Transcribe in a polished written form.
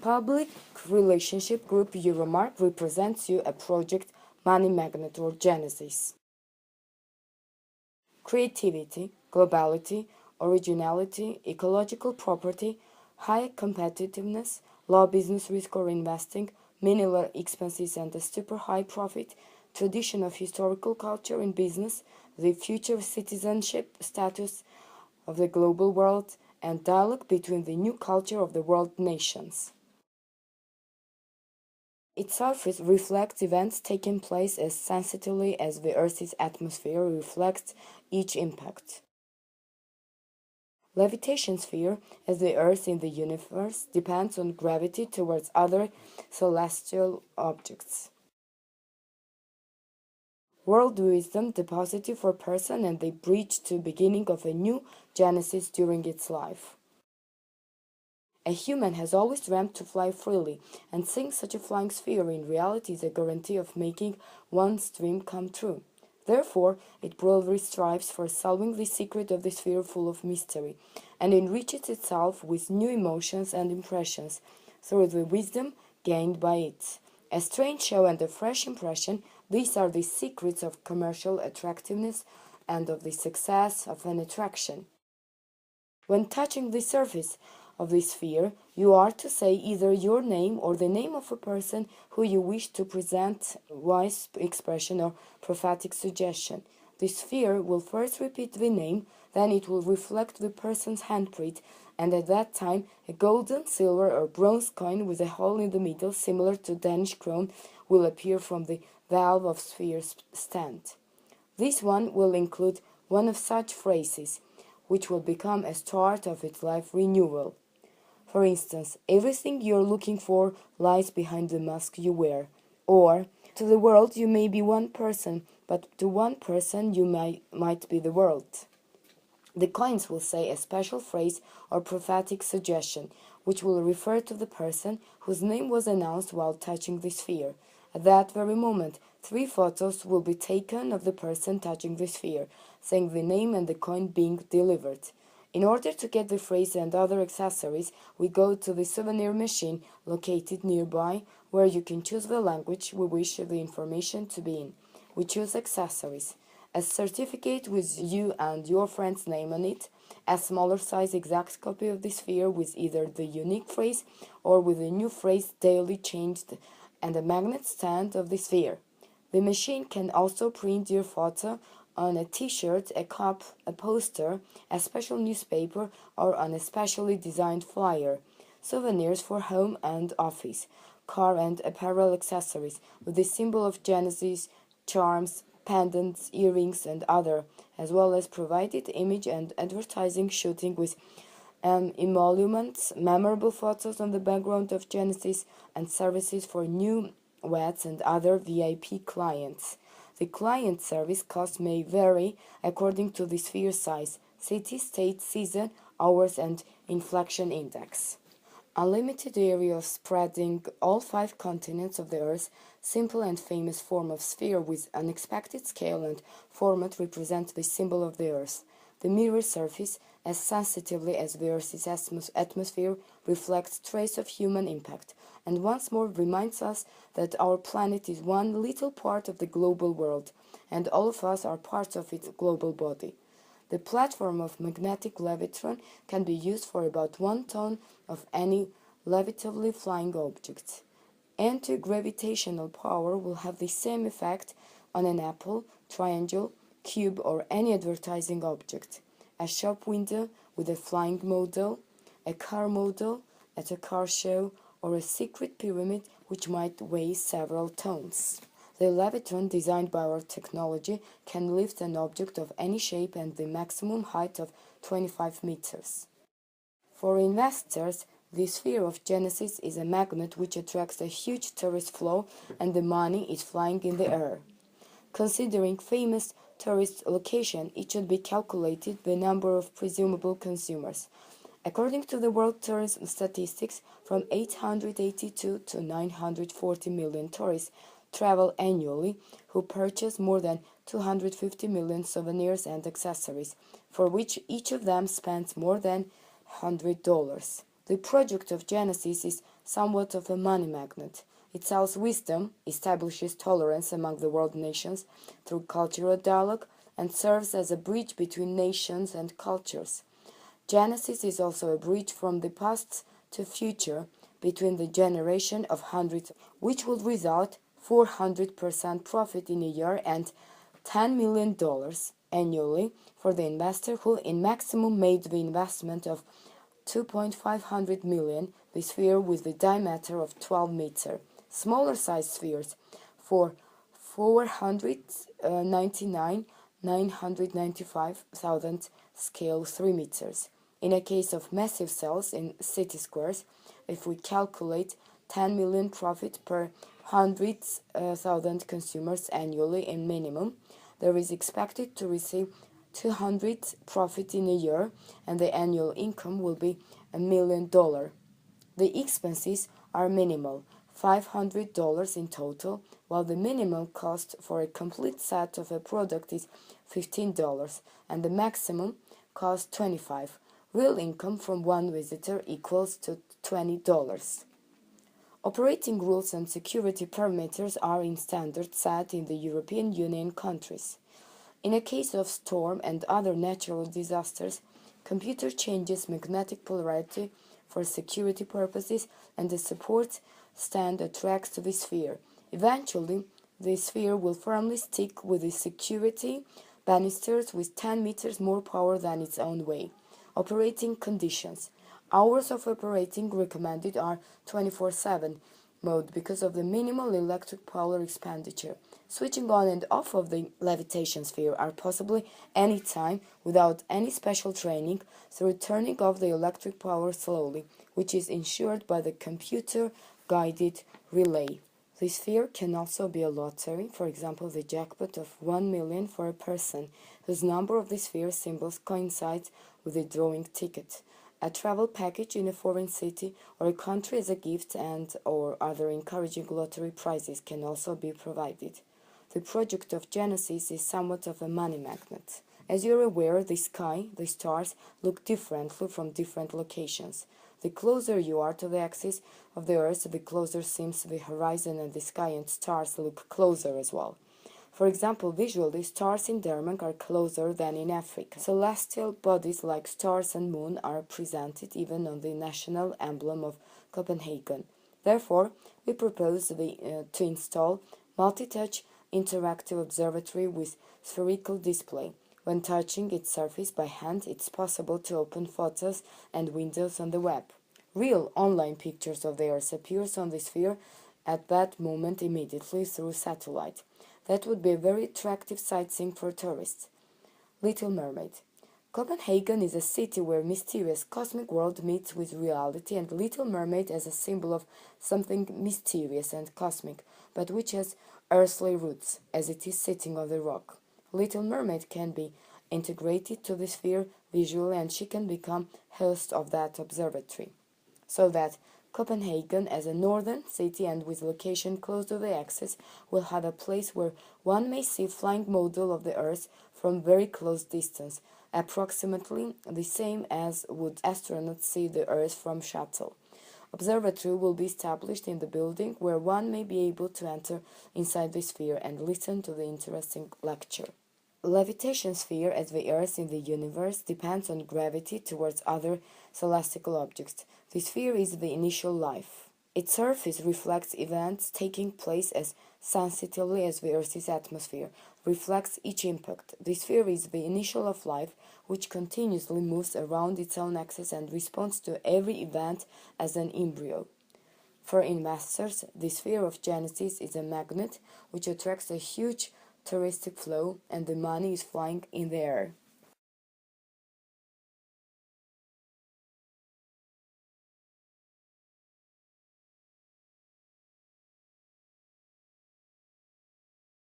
Public Relationship Group Euromark represents you a project Money Magnet or Genesis. Creativity, globality, originality, ecological property, high competitiveness, low business risk or investing, minimal expenses and a super high profit, tradition of historical culture in business, the future citizenship status of the global world, and dialogue between the new culture of the world nations. Its surface reflects events taking place as sensitively as the Earth's atmosphere reflects each impact. Levitation sphere, as the Earth in the universe, depends on gravity towards other celestial objects. World wisdom deposited for person and the bridge to beginning of a new genesis during its life. A human has always dreamt to fly freely, and seeing such a flying sphere in reality is a guarantee of making one's dream come true. Therefore, it boldly strives for solving the secret of the sphere full of mystery, and enriches itself with new emotions and impressions through the wisdom gained by it. A strange show and a fresh impression, these are the secrets of commercial attractiveness and of the success of an attraction. When touching the surface of the sphere, you are to say either your name or the name of a person who you wish to present wise expression or prophetic suggestion. The sphere will first repeat the name, then it will reflect the person's handprint, and at that time a golden, silver, or bronze coin with a hole in the middle, similar to Danish krone, will appear from the valve of sphere's stand. This one will include one of such phrases, which will become a start of its life renewal. For instance, everything you're looking for lies behind the mask you wear. Or, to the world you may be one person, but to one person you might be the world. The coins will say a special phrase or prophetic suggestion, which will refer to the person whose name was announced while touching the sphere. At that very moment, 3 photos will be taken of the person touching the sphere, saying the name and the coin being delivered. In order to get the phrase and other accessories, we go to the souvenir machine located nearby, where you can choose the language we wish the information to be in. We choose accessories. A certificate with you and your friend's name on it, a smaller size exact copy of the sphere with either the unique phrase or with a new phrase daily changed, and a magnet stand of the sphere. The machine can also print your photo on a t-shirt, a cup, a poster, a special newspaper, or on a specially designed flyer. Souvenirs for home and office, car and apparel accessories with the symbol of Genesis, charms, pendants, earrings, and other, as well as provided image and advertising shooting with emoluments, memorable photos on the background of Genesis, and services for new weds and other VIP clients. The client service cost may vary according to the sphere size, city, state, season, hours, and inflation index. Unlimited area of spreading all 5 continents of the Earth, simple and famous form of sphere with unexpected scale and format represents the symbol of the Earth. The mirror surface, as sensitively as the Earth's atmosphere, reflects trace of human impact, and once more reminds us that our planet is one little part of the global world, and all of us are parts of its global body. The platform of magnetic levitron can be used for about 1 ton of any levitably flying object. Anti-gravitational power will have the same effect on an apple, triangle, cube, or any advertising object. A shop window with a flying model, a car model at a car show, or a secret pyramid which might weigh several tons. The levitron designed by our technology can lift an object of any shape and the maximum height of 25 meters. For investors, the sphere of Genesis is a magnet which attracts a huge tourist flow, and the money is flying in the air. Considering famous tourist location, it should be calculated the number of presumable consumers. According to the World Tourism Statistics, from 882 to 940 million tourists travel annually, who purchase more than 250 million souvenirs and accessories, for which each of them spends more than $100. The project of Genesis is somewhat of a money magnet. It sells wisdom, establishes tolerance among the world nations through cultural dialogue, and serves as a bridge between nations and cultures. Genesis is also a bridge from the past to future between the generation of hundreds, which would result 400% profit in a year and $10 million annually for the investor who in maximum made the investment of 2.500 million, the sphere with the diameter of 12 meters. Smaller size spheres for 499,995,000 scale 3 meters. In a case of massive cells in city squares, if we calculate 10 million profit per 100,000 consumers annually in minimum, there is expected to receive 200 profit in a year, and the annual income will be $1 million. The expenses are minimal, $500 in total, while the minimum cost for a complete set of a product is $15, and the maximum cost $25. Real income from one visitor equals to $20. Operating rules and security parameters are in standard set in the European Union countries. In a case of storm and other natural disasters, computer changes magnetic polarity for security purposes, and the support stand attracts to the sphere. Eventually, the sphere will firmly stick with the security banisters with 10 meters more power than its own weight. Operating conditions. Hours of operating recommended are 24/7 mode because of the minimal electric power expenditure. Switching on and off of the levitation sphere are possibly any time without any special training through turning off the electric power slowly, which is ensured by the computer-guided relay. The sphere can also be a lottery, for example the jackpot of 1 million for a person whose number of the sphere symbols coincides with the drawing ticket. A travel package in a foreign city or a country as a gift and or other encouraging lottery prizes can also be provided. The project of Genesis is somewhat of a money magnet. As you're aware, the sky, the stars, look differently from different locations. The closer you are to the axis of the Earth, the closer seems the horizon, and the sky and stars look closer as well. For example, visually, stars in Denmark are closer than in Africa. Celestial bodies like stars and moon are presented even on the national emblem of Copenhagen. Therefore, we propose to install multi-touch interactive observatory with spherical display. When touching its surface by hand, it's possible to open photos and windows on the web. Real online pictures of the Earth appears on the sphere at that moment immediately through satellite. That would be a very attractive sightseeing for tourists. Little Mermaid. Copenhagen is a city where mysterious cosmic world meets with reality, and Little Mermaid as a symbol of something mysterious and cosmic, but which has earthly roots, as it is sitting on the rock. Little Mermaid can be integrated to the sphere visually, and she can become host of that observatory. So that Copenhagen, as a northern city and with location close to the axis, will have a place where one may see flying model of the Earth from very close distance, approximately the same as would astronauts see the Earth from shuttle. Observatory will be established in the building where one may be able to enter inside the sphere and listen to the interesting lecture. Levitation sphere, as the Earth in the universe, depends on gravity towards other celestial objects. The sphere is the initial life. Its surface reflects events taking place as sensitively as the Earth's atmosphere reflects each impact. The sphere is the initial of life, which continuously moves around its own axis and responds to every event as an embryo. For investors, the sphere of Genesis is a magnet which attracts a huge touristic flow, and the money is flying in the air.